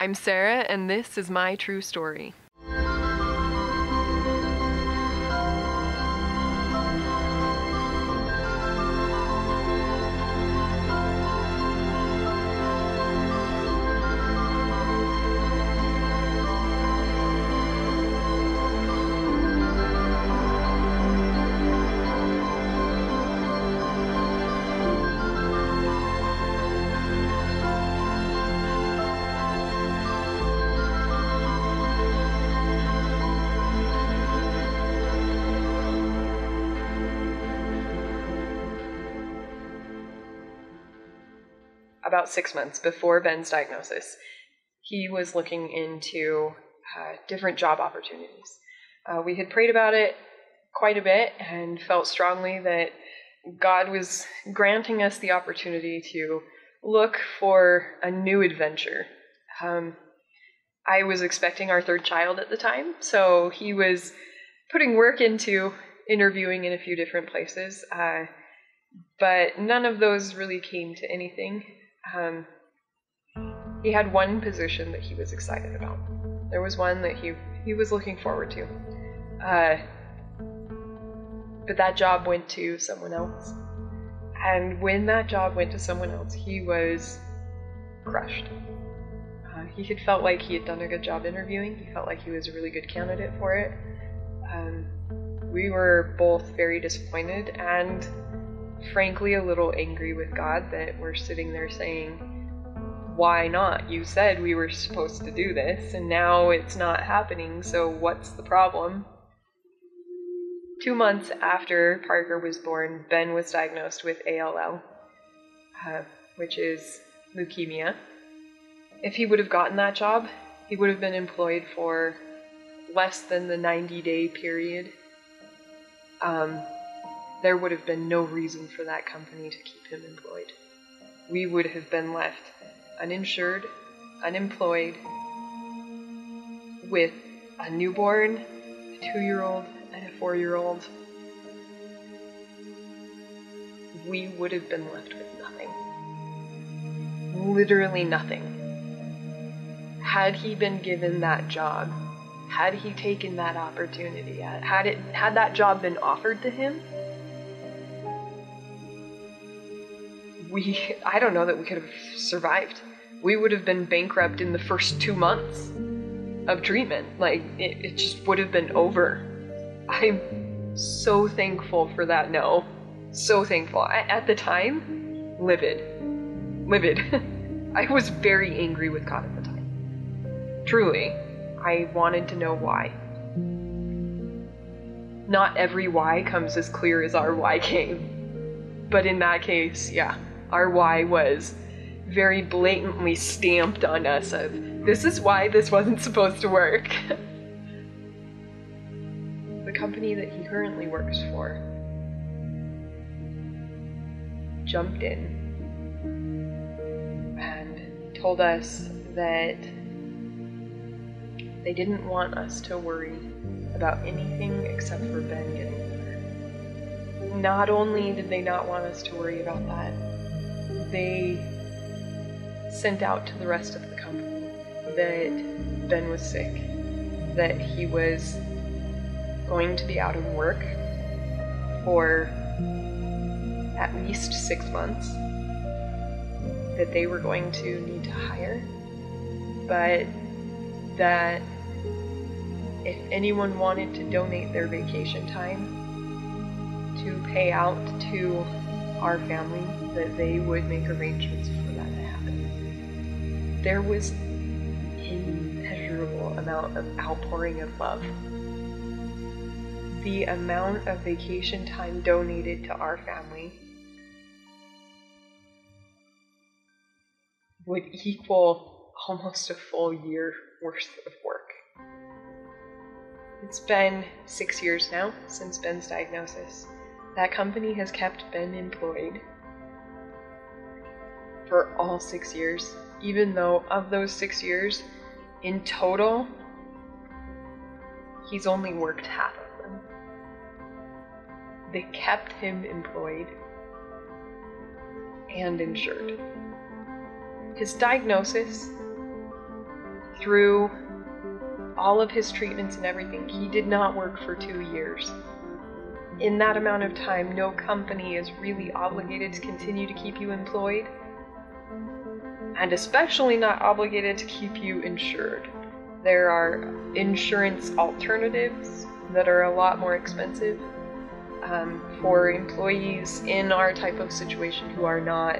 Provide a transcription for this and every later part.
I'm Sarah, and this is my true story. About 6 months before Ben's diagnosis, he was looking into different job opportunities. We had prayed about it quite a bit and felt strongly that God was granting us the opportunity to look for a new adventure. I was expecting our third child at the time, so he was putting work into interviewing in a few different places, but none of those really came to anything. He had one position that he was excited about. There was one that he was looking forward to. But that job went to someone else. And when that job went to someone else, he was crushed. He had felt like he had done a good job interviewing. He felt like he was a really good candidate for it. We were both very disappointed and frankly a little angry with God that we're sitting there saying, why not? You said we were supposed to do this, and now it's not happening, so what's the problem? 2 months after Parker was born, Ben was diagnosed with ALL, which is leukemia. If he would have gotten that job, he would have been employed for less than the 90-day period. There would have been no reason for that company to keep him employed. We would have been left uninsured, unemployed, with a newborn, a 2-year-old, and a 4-year-old. We would have been left with nothing. Literally nothing. Had he been given that job, had he taken that opportunity, had that job been offered to him, I don't know that we could have survived. We would have been bankrupt in the first 2 months of treatment. Like, it just would have been over. I'm so thankful for that no. So thankful. At the time, livid. I was very angry with God at the time. Truly, I wanted to know why. Not every why comes as clear as our why came. But in that case, yeah, our why was very blatantly stamped on us of, this is why this wasn't supposed to work. The company that he currently works for jumped in and told us that they didn't want us to worry about anything except for Ben getting better. Not only did they not want us to worry about that, they sent out to the rest of the company that Ben was sick, that he was going to be out of work for at least 6 months, that they were going to need to hire, but that if anyone wanted to donate their vacation time to pay out to our family, that they would make arrangements for that to happen. There was immeasurable amount of outpouring of love. The amount of vacation time donated to our family would equal almost a full year worth of work. It's been 6 years now since Ben's diagnosis. That company has kept Ben employed for all 6 years, even though of those 6 years, in total, he's only worked half of them. They kept him employed and insured. His diagnosis through all of his treatments and everything, he did not work for 2 years. In that amount of time, no company is really obligated to continue to keep you employed, and especially not obligated to keep you insured. There are insurance alternatives that are a lot more expensive for employees in our type of situation who are not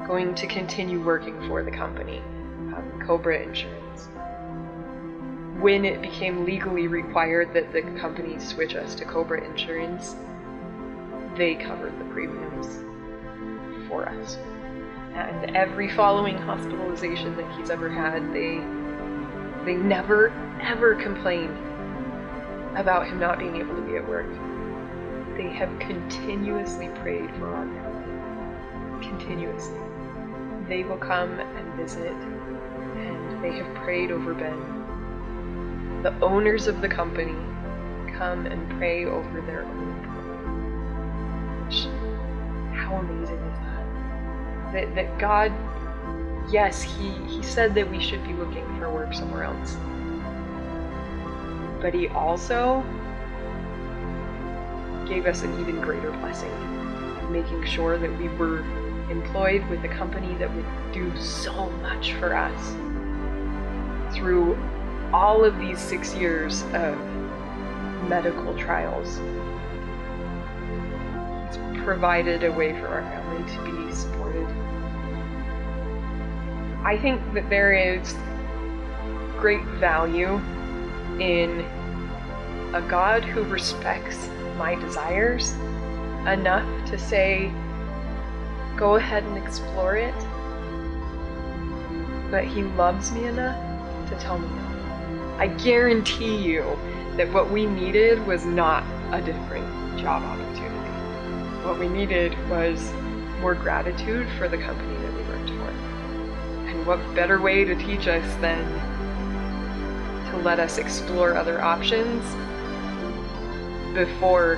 going to continue working for the company. Cobra Insurance. When it became legally required that the company switch us to Cobra Insurance, they covered the premiums for us. And every following hospitalization that he's ever had, they never, ever complained about him not being able to be at work. They have continuously prayed for our family. Continuously. They will come and visit, and they have prayed over Ben. The owners of the company come and pray over their own employees. How amazing is that? That God, yes, He said that we should be looking for work somewhere else. But He also gave us an even greater blessing, making sure that we were employed with a company that would do so much for us through all of these 6 years of medical trials. He's provided a way for our family to be supported. I think that there is great value in a God who respects my desires enough to say, go ahead and explore it, but He loves me enough to tell me no. I guarantee you that what we needed was not a different job opportunity. What we needed was more gratitude for the company that we worked for. And what better way to teach us than to let us explore other options before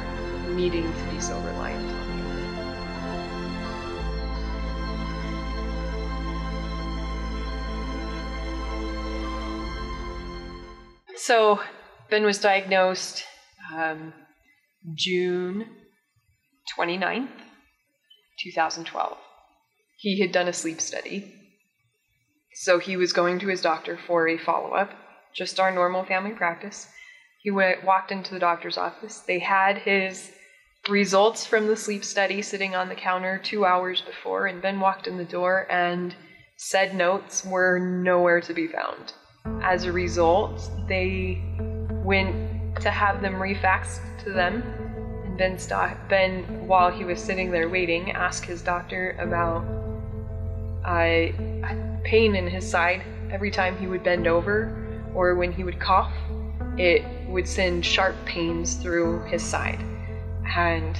needing to be so reliant on you. So Ben was diagnosed June 29th, 2012. He had done a sleep study. So he was going to his doctor for a follow-up, just our normal family practice. He walked into the doctor's office. They had his results from the sleep study sitting on the counter 2 hours before, and Ben walked in the door and said notes were nowhere to be found. As a result, they went to have them refaxed to them, and Ben, while he was sitting there waiting, asked his doctor about pain in his side every time he would bend over, or when he would cough, it would send sharp pains through his side. And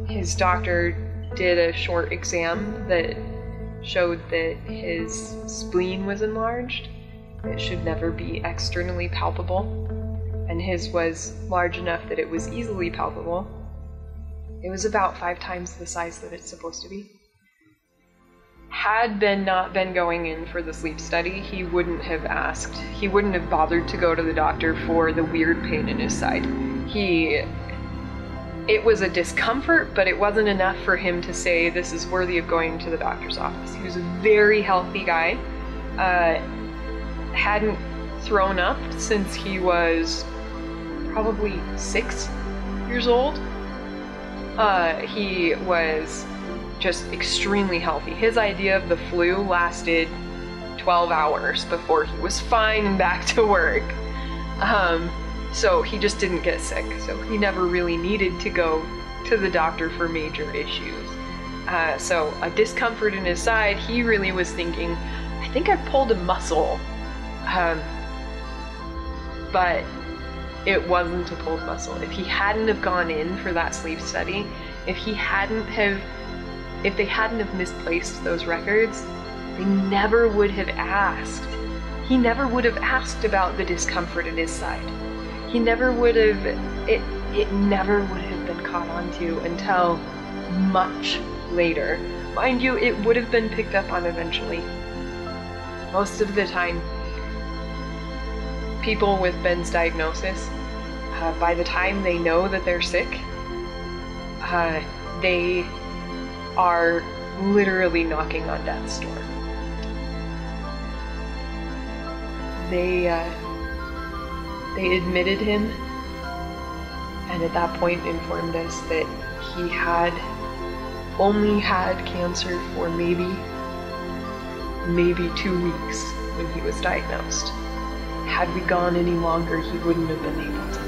his doctor did a short exam that showed that his spleen was enlarged. It should never be externally palpable, and his was large enough that it was easily palpable. It was about 5 times the size that it's supposed to be. Had Ben not been going in for the sleep study, he wouldn't have bothered to go to the doctor for the weird pain in his side. It was a discomfort, but it wasn't enough for him to say this is worthy of going to the doctor's office. He was a very healthy guy, hadn't thrown up since he was probably 6 years old. He was just extremely healthy. His idea of the flu lasted 12 hours before he was fine and back to work. So he just didn't get sick. So he never really needed to go to the doctor for major issues. So a discomfort in his side, he really was thinking, I think I pulled a muscle. But it wasn't a pulled muscle. If he hadn't have gone in for that sleep study, if they hadn't have misplaced those records, they never would have asked. He never would have asked about the discomfort in his side. He never would have, it never would have been caught onto until much later. Mind you, it would have been picked up on eventually. Most of the time, people with Ben's diagnosis, by the time they know that they're sick, they are literally knocking on death's door. They admitted him, and at that point informed us that he had only had cancer for maybe 2 weeks when he was diagnosed. Had we gone any longer, he wouldn't have been able to